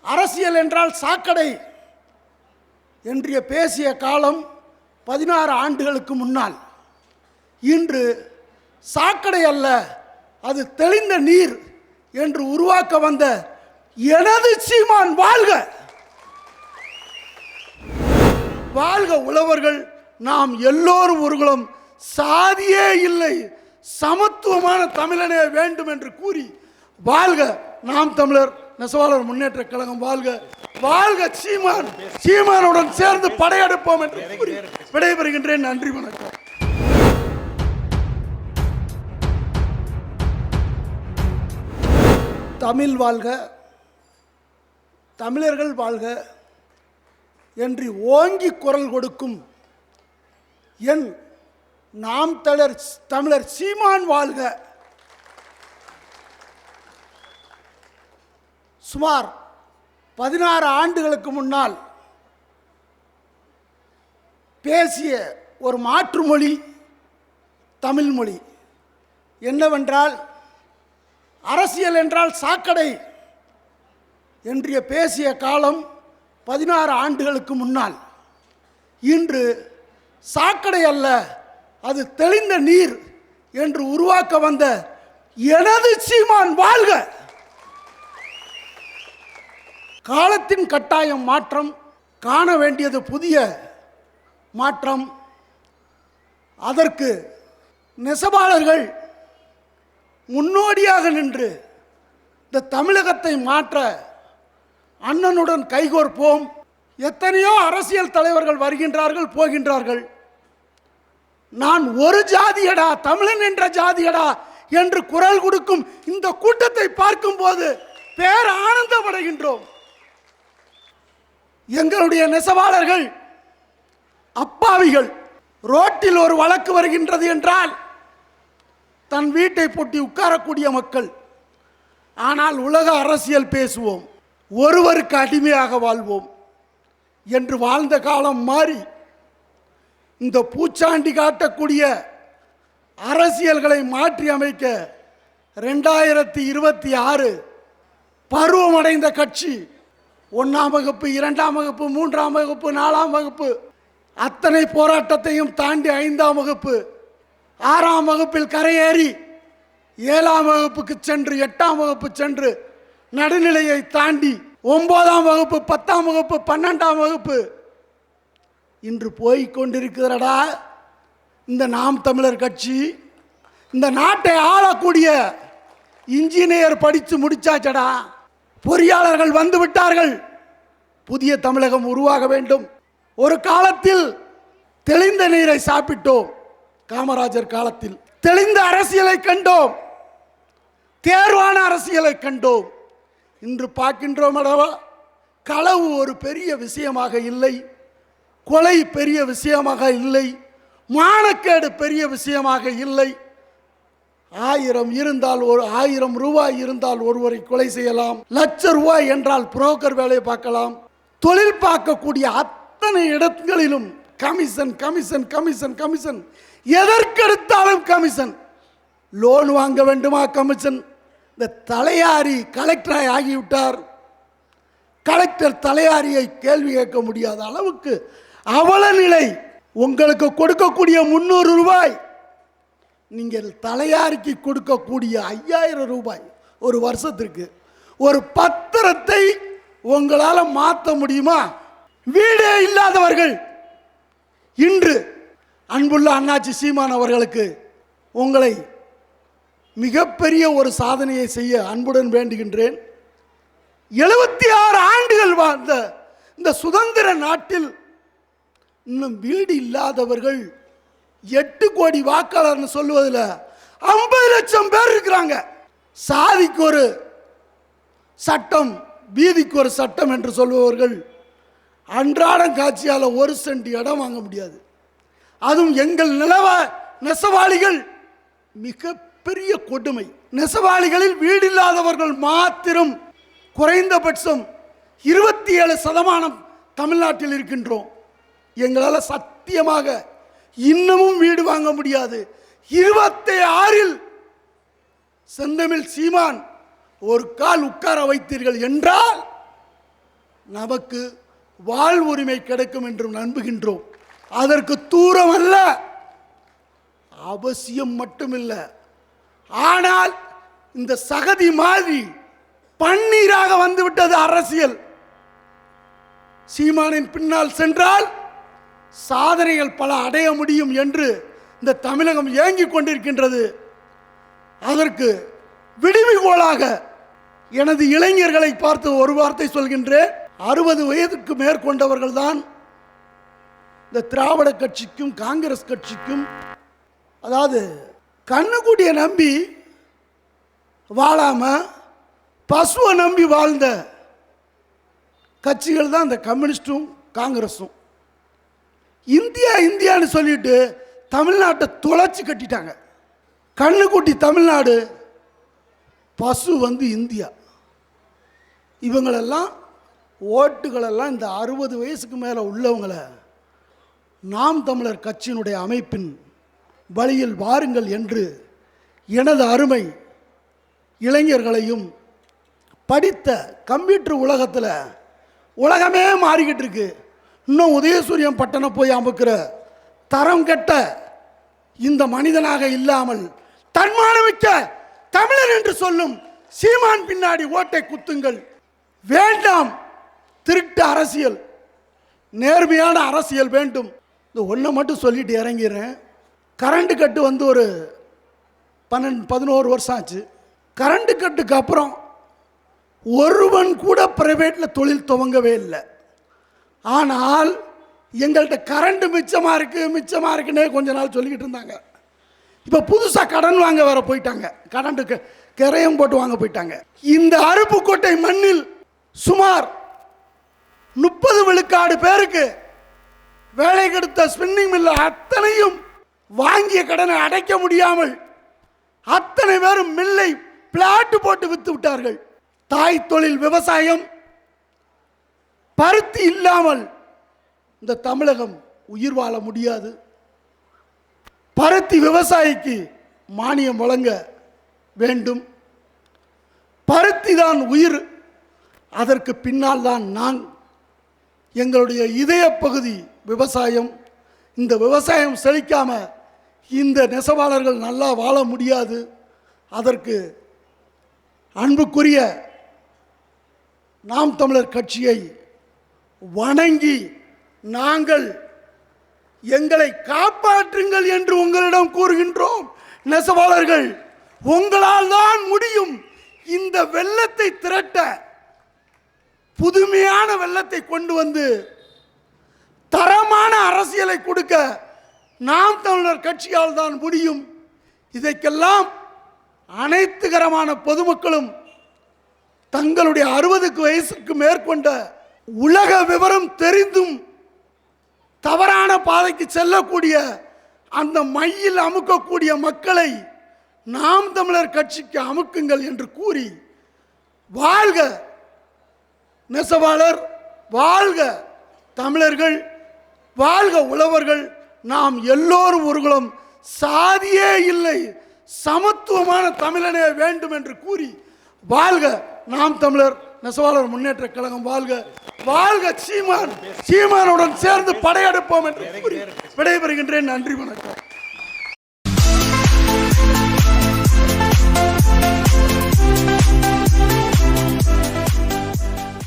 அரசியல் என்றால் சாக்கடை என்று பேசிய காலம் 16 ஆண்டுகளுக்கு முன்னால். இன்று சாக்கடை அல்ல, அது தெளிந்த நீர் என்று உருவாக்க வந்த எனது சீமான் வாழ்க! வாழ்க உழவர்கள்! நாம் எல்லோரும் ஒருகுலம், சாதியே இல்லை, சமத்துவமான தமிழனே வேண்டும் என்று கூறி வாழ்க நாம் தமிழர் நெசவாளர் முன்னேற்ற கழகம்! வாழ்க! வாழ்க சீமான்! சீமானுடன் சேர்ந்து படையெடுப்போம் என்று கூறி விடைபெறுகின்றேன். நன்றி, வணக்கம். தமிழ் வாழ்க, தமிழர்கள் வாழ்க என்று ஓங்கி குரல் கொடுக்கும் என் நாம் தமிழர் சீமான் வாழ்க! சுமார் 16 ஆண்டுகளுக்கு முன்னால் பேசிய ஒரு மாற்று மொழி தமிழ் மொழி. என்னவென்றால், அரசியல் என்றால் சாக்கடை என்று பேசிய காலம் 16 ஆண்டுகளுக்கு முன்னால். இன்று சாக்கடை அல்ல, அது தெளிந்த நீர் என்று உருவாக்க வந்த எனது சீமான் வாழ்க! காலத்தின் கட்டாயம் மாற்றம், காண வேண்டியது புதிய மாற்றம். அதற்கு நெசவாளர்கள் முன்னோடியாக நின்று இந்த தமிழகத்தை மாற்ற அண்ணனுடன் கைகோர்ப்போம். எத்தனையோ அரசியல் தலைவர்கள் வருகின்றார்கள், போகின்றார்கள். நான் ஒரு ஜாதியடா, தமிழன் என்ற ஜாதியடா என்று குரல் கொடுக்கும் இந்த கூட்டத்தை பார்க்கும் போது பேர் ஆனந்தமடைகின்றோம். எங்களுடைய நெசவாளர்கள் அப்பாவிகள். ரோட்டில் ஒரு வழக்கு வருகின்றது என்றால் தன் வீட்டை பூட்டி உட்காரக்கூடிய மக்கள். ஆனால் உலக அரசியல் பேசுவோம், ஒருவருக்கு அடிமையாக வாழ்வோம் என்று வாழ்ந்த காலம் மாறி இந்த பூச்சாண்டி காட்டக்கூடிய அரசியல்களை மாற்றி அமைக்க 2026 பருவமடைந்த கட்சி 1ஆம் வகுப்பு, 2ஆம் வகுப்பு, 3ஆம் வகுப்பு, 4ஆம் வகுப்பு அத்தனை போராட்டத்தையும் தாண்டி 5ஆம் வகுப்பு, 6ஆம் வகுப்பில் கரையேறி 7ஆம் வகுப்புக்கு சென்று 8ஆம் வகுப்பு சென்று நடுநிலையை தாண்டி 9ஆம் வகுப்பு, 10ஆம் வகுப்பு, 12ஆம் வகுப்பு இன்று போய்கொண்டிருக்கிறடா இந்த நாம் தமிழர் கட்சி. இந்த நாட்டை ஆளக்கூடிய இன்ஜினியர் படித்து முடிச்சாச்சடா, பொறியாளர்கள் வந்து விட்டார்கள். புதிய தமிழகம் உருவாக வேண்டும். ஒரு காலத்தில் தெளிந்த நீரை சாப்பிட்டோம், காமராஜர் காலத்தில் தெளிந்த அரசியலை கண்டோம், தேர்வான அரசியலை கண்டோம். இன்று பார்க்கின்றோம் அல்லவா, களவு ஒரு பெரிய விஷயமாக இல்லை, கொலை பெரிய விஷயமாக இல்லை, மானக்கேடு பெரிய விஷயமாக இல்லை. 1000 இருந்தால், 1000 ரூபாய் இருந்தால் ஒருவரை கொலை செய்யலாம். லட்ச ரூபாய் என்றால் புரோக்கர் வேலையை பார்க்கலாம். தொழில் பார்க்கக்கூடிய அத்தனை இடங்களிலும் கமிஷன் கமிஷன் கமிஷன் கமிஷன், எதற்கெடுத்தாலும் கமிஷன். லோன் வாங்க வேண்டுமா கமிஷன். இந்த தலையாரி கலெக்டராய் ஆகிவிட்டார். கலெக்டர் தலையாரியை கேள்வி கேட்க முடியாத அளவுக்கு அவல நிலை. உங்களுக்கு கொடுக்கக்கூடிய 300 ரூபாய் நீங்கள் தலையாரிக்கு கொடுக்கக்கூடிய 5000 ரூபாய் ஒரு வருஷத்திற்கு. ஒரு பத்திரத்தை உங்களால் மாற்ற முடியுமா? வீடே இல்லாதவர்கள் இன்று அன்புள்ள அண்ணாச்சி சீமான் அவர்களுக்கு உங்களை மிகப்பெரிய ஒரு சாதனையை செய்ய அன்புடன் வேண்டுகின்றேன். 76 ஆண்டுகள் வாழ்ந்த இந்த சுதந்திர நாட்டில் இன்னும் வீடு இல்லாதவர்கள் 8 கோடி வாக்காளர்னு சொல்லுவதில் 50 லட்சம் பேர் இருக்கிறாங்க. சாதிக்கு ஒரு சட்டம், வீதிக்கு ஒரு சட்டம் என்று சொல்பவர்கள் அன்றாடம் காட்சியால் 1 சென்ட் இடம் வாங்க முடியாது. அதுவும் எங்கள் நெசவாளிகள் மிகப்பெரிய கொடுமை. நெசவாளிகளில் வீடு இல்லாதவர்கள் மாத்திரம் குறைந்தபட்சம் 27% தமிழ்நாட்டில் இருக்கின்றோம். எங்களால் சத்தியமாக இன்னமும் வீடு வாங்க முடியாது. 26இல் செந்தமிழ் சீமான் ஒரு கால் உட்கார வைத்தீர்கள் என்றால் நமக்கு வாழ்வுரிமை கிடைக்கும் என்று நம்புகின்றோம். அதற்கு தூரம் அல்ல, அவசியம் மட்டுமில்லை. ஆனால் இந்த சகதி மாதிரி பன்னீராக வந்துவிட்டது அரசியல். சீமானின் பின்னால் சென்றால் சாதனைகள் பல அடைய முடியும் என்று இந்த தமிழகம் ஏங்கிக் கொண்டிருக்கின்றது. அதற்கு விடுவிகோலாக எனது இளைஞர்களை பார்த்து ஒரு வார்த்தை சொல்கின்றேன். 60 வயதுக்கு மேற்கொண்டவர்கள் தான் இந்த திராவிட கட்சிக்கும் காங்கிரஸ் கட்சிக்கும், அதாவது கண்ணுக்குட்டியை நம்பி வாழாம பசுவை நம்பி வாழ்ந்த கட்சிகள் தான் இந்த கம்யூனிஸ்டும் காங்கிரஸும். இந்தியா இந்தியான்னு சொல்லிட்டு தமிழ்நாட்டை துளைச்சி கட்டிட்டாங்க. கண்ணுக்குட்டி தமிழ்நாடு, பசு இந்தியா. இவங்களெல்லாம் ஓட்டுகளெல்லாம் இந்த 60 வயசுக்கு மேலே உள்ளவங்களை நாம் தமிழர் கட்சியினுடைய அமைப்பின் வழியில் வாருங்கள் என்று எனது அருமை இளைஞர்களையும், படித்த கம்ப்யூட்டர் உலகத்தில் உலகமே மாறிக்கிட்டு இருக்கு. இன்னும் உதயசூரியன் பட்டணம் போய் அமுக்கிற தரம் கெட்ட இந்த மனிதனாக இல்லாமல் தன்மானமிக்க தமிழர் என்று சொல்லும் சீமான் பின்னாடி ஓட்டை குத்துங்கள். வேண்டாம் திருட்டு அரசியல், நேர்மையான அரசியல் வேண்டும். இந்த ஒன்றை மட்டும் சொல்லிட்டு இறங்கிறேன். கரண்ட் கட்டு ஒரு 11 வருஷம் ஆச்சு. கரண்ட் கட்டுக்கு அப்புறம் ஒருவன் கூட பிரைவேட்டில் தொழில் துவங்கவே இல்லை. ஆனால் எங்கள்கிட்ட கரண்ட் மிச்சமாக இருக்குன்னே கொஞ்ச நாள் சொல்லிக்கிட்டு இருந்தாங்க. இப்போ புதுசாக கடன் வாங்க வேற போயிட்டாங்க. கரண்ட்டுக்கு கிரையம் போட்டு வாங்க போயிட்டாங்க. இந்த அருப்புக்கோட்டை மண்ணில் சுமார் 30 விழுக்காடு பேருக்கு வேலை கொடுத்த ஸ்பின்னிங் மில்ல அத்தனையும் வாங்கிய கடனை அடைக்க முடியாமல் அத்தனை பேரும் மில்லை பிளாட் போட்டு வித்து விட்டார்கள். தாய் தொழில் விவசாயம், பருத்தி இல்லாமல் இந்த தமிழகம் உயிர் வாழ முடியாது. பருத்தி விவசாயிக்கு மானியம் வழங்க வேண்டும். பருத்தி தான் உயிர். அதற்கு பின்னால் தான் நான், எங்களுடைய இதய பகுதி விவசாயம். இந்த விவசாயம் செழிக்காம இந்த நெசவாளர்கள் நல்லா வாழ முடியாது. அதற்கு அன்புக்குரிய நாம் தமிழர் கட்சியை வணங்கி நாங்கள் எங்களை காப்பாற்றுங்கள் என்று உங்களிடம் கூறுகின்றோம். நெசவாளர்கள், உங்களால் தான் முடியும். இந்த வெள்ளத்தை திரட்ட புதுமையான வெள்ளத்தை கொண்டு வந்து தரமான அரசியலை கொடுக்க நாம் தமிழர் கட்சியால் தான் முடியும். இதற்கெல்லாம் அனைத்துகரமான பொதுமக்களும் தங்களுடைய 60 வயசுக்கு மேற்கொண்ட உலக விவரம் தெரிந்தும் தவறான பாதைக்கு செல்லக்கூடிய அந்த மையில் அமுக்கக்கூடிய மக்களை நாம் தமிழர் கட்சிக்கு அமுக்குங்கள் என்று கூறி, வாழ்க நெசவாளர், வாழ்க தமிழர்கள், வாழ்க உழவர்கள். நாம் எல்லோரும் ஒருகுலம், சாதியே இல்லை, சமத்துவமான தமிழனே வேண்டும் என்று கூறி, வாழ்க நாம் தமிழர் நெசவாளர் முன்னேற்ற கழகம், வாழ்க வாழ்க சீமான், சீமானுடன் சேர்ந்து படையெடுப்போம் என்று கூறி விடைபெறுகின்றேன். நன்றி, வணக்கம்.